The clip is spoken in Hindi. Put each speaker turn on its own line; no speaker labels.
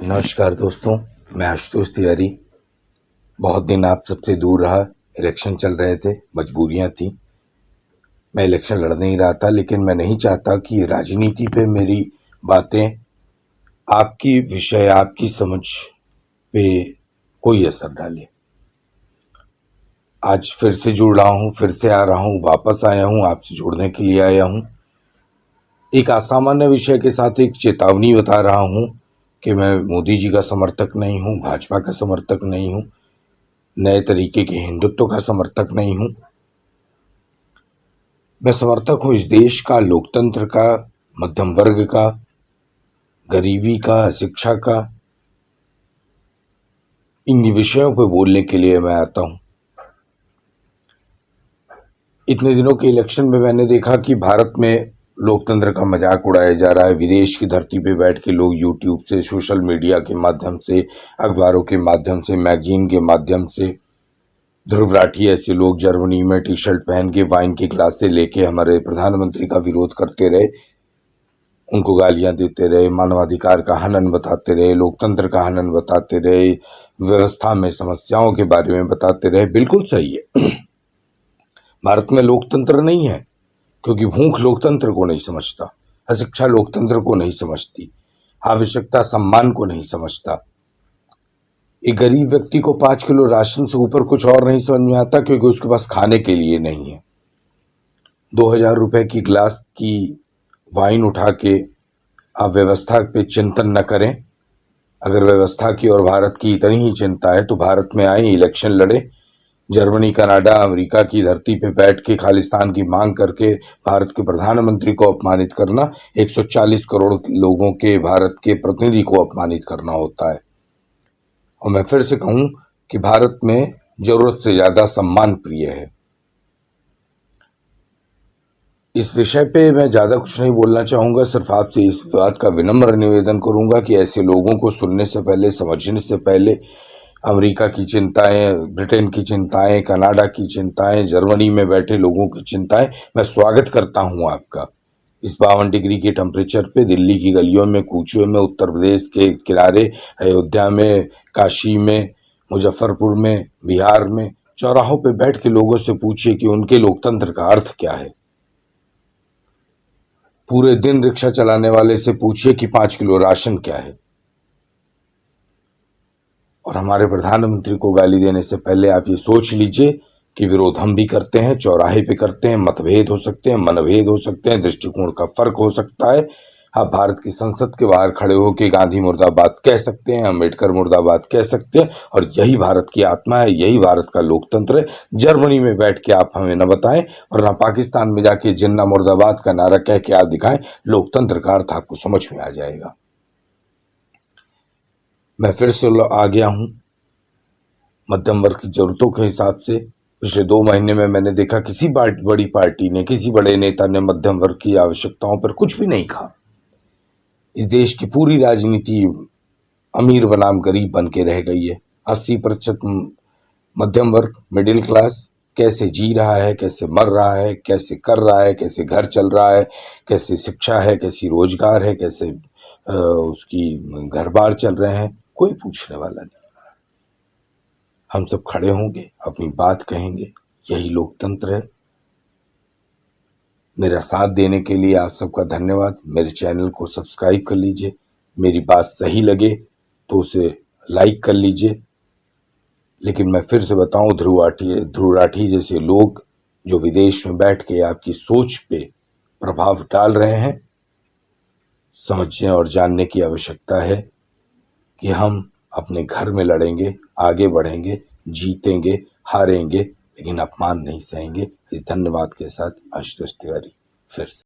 नमस्कार दोस्तों, मैं आशुतोष तिवारी। बहुत दिन आप सबसे दूर रहा। इलेक्शन चल रहे थे, मजबूरियां थी। मैं इलेक्शन लड़ नहीं रहा था, लेकिन मैं नहीं चाहता कि राजनीति पे मेरी बातें आपकी विषय, आपकी समझ पे कोई असर डाले। आज फिर से जुड़ रहा हूँ, फिर से आ रहा हूँ, वापस आया हूँ, आपसे जुड़ने के लिए आया हूँ। एक असामान्य विषय के साथ एक चेतावनी बता रहा हूँ कि मैं मोदी जी का समर्थक नहीं हूँ, भाजपा का समर्थक नहीं हूँ, नए तरीके के हिंदुत्व का समर्थक नहीं हूं। मैं समर्थक हूं इस देश का, लोकतंत्र का, मध्यम वर्ग का, गरीबी का, शिक्षा का। इन विषयों पर बोलने के लिए मैं आता हूं। इतने दिनों के इलेक्शन में मैंने देखा कि भारत में लोकतंत्र का मजाक उड़ाया जा रहा है। विदेश की धरती पे बैठ के लोग यूट्यूब से, सोशल मीडिया के माध्यम से, अखबारों के माध्यम से, मैगजीन के माध्यम से, ध्रुव राठी ऐसे लोग जर्मनी में टी शर्ट पहन के वाइन की ग्लासें लेके हमारे प्रधानमंत्री का विरोध करते रहे, उनको गालियां देते रहे, मानवाधिकार का हनन बताते रहे, लोकतंत्र का हनन बताते रहे, व्यवस्था में समस्याओं के बारे में बताते रहे। बिल्कुल सही है। भारत में लोकतंत्र नहीं है क्योंकि भूख लोकतंत्र को नहीं समझता, अशिक्षा लोकतंत्र को नहीं समझती, आवश्यकता सम्मान को नहीं समझता। एक गरीब व्यक्ति को 5 किलो राशन से ऊपर कुछ और नहीं समझ में आता क्योंकि उसके पास खाने के लिए नहीं है। 2000 रुपए की ग्लास की वाइन उठा के आप व्यवस्था पे चिंतन न करें। अगर व्यवस्था की और भारत की इतनी ही चिंता है तो भारत में आए, इलेक्शन लड़े। जर्मनी, कनाडा, अमेरिका की धरती पे बैठ के खालिस्तान की मांग करके भारत के प्रधानमंत्री को अपमानित करना 140 करोड़ लोगों के भारत के प्रतिनिधि को अपमानित करना होता है। और मैं फिर से कहूं कि भारत में जरूरत से ज्यादा सम्मान प्रिय है। इस विषय पे मैं ज़्यादा कुछ नहीं बोलना चाहूँगा, सिर्फ आपसे इस बात का विनम्र निवेदन करूँगा कि ऐसे लोगों को सुनने से पहले, समझने से पहले अमेरिका की चिंताएं, ब्रिटेन की चिंताएं, कनाडा की चिंताएं, जर्मनी में बैठे लोगों की चिंताएं, मैं स्वागत करता हूँ आपका। इस 52 डिग्री के टेम्परेचर पे दिल्ली की गलियों में, कूचों में, उत्तर प्रदेश के किनारे, अयोध्या में, काशी में, मुजफ्फरपुर में, बिहार में, चौराहों पे बैठ के लोगों से पूछिए कि उनके लोकतंत्र का अर्थ क्या है। पूरे दिन रिक्शा चलाने वाले से पूछिए कि 5 किलो राशन क्या है। और हमारे प्रधानमंत्री को गाली देने से पहले आप ये सोच लीजिए कि विरोध हम भी करते हैं, चौराहे पे करते हैं, मतभेद हो सकते हैं, मनभेद हो सकते हैं, दृष्टिकोण का फर्क हो सकता है। आप भारत की संसद के बाहर खड़े होकर गांधी मुर्दाबाद कह सकते हैं, अम्बेडकर मुर्दाबाद कह सकते हैं, और यही भारत की आत्मा है, यही भारत का लोकतंत्र है। जर्मनी में बैठ के आप हमें न बताएं और न पाकिस्तान में जाके जिन्ना मुर्दाबाद का नारा कह के आप दिखाएं। लोकतंत्र का अर्थ आपको समझ में आ जाएगा। मैं फिर से आ गया हूं मध्यम वर्ग की जरूरतों के हिसाब से। पिछले 2 महीने में मैंने देखा किसी बड़ी पार्टी ने, किसी बड़े नेता ने मध्यम वर्ग की आवश्यकताओं पर कुछ भी नहीं कहा। इस देश की पूरी राजनीति अमीर बनाम गरीब बन के रह गई है। 80% मध्यम वर्ग, मिडिल क्लास कैसे जी रहा है, कैसे मर रहा है, कैसे कर रहा है, कैसे घर चल रहा है, कैसे शिक्षा है, कैसी रोजगार है, कैसे उसकी घर बार चल रहे हैं, कोई पूछने वाला नहीं। हम सब खड़े होंगे, अपनी बात कहेंगे, यही लोकतंत्र है। मेरा साथ देने के लिए आप सबका धन्यवाद। मेरे चैनल को सब्सक्राइब कर लीजिए। मेरी बात सही लगे तो उसे लाइक कर लीजिए। लेकिन मैं फिर से बताऊं, ध्रुव राठी जैसे लोग जो विदेश में बैठ के आपकी सोच पे प्रभाव डाल रहे हैं, समझने और जानने की आवश्यकता है कि हम अपने घर में लड़ेंगे, आगे बढ़ेंगे, जीतेंगे, हारेंगे, लेकिन अपमान नहीं सहेंगे। इस धन्यवाद के साथ आशुतोष तिवारी फिर से।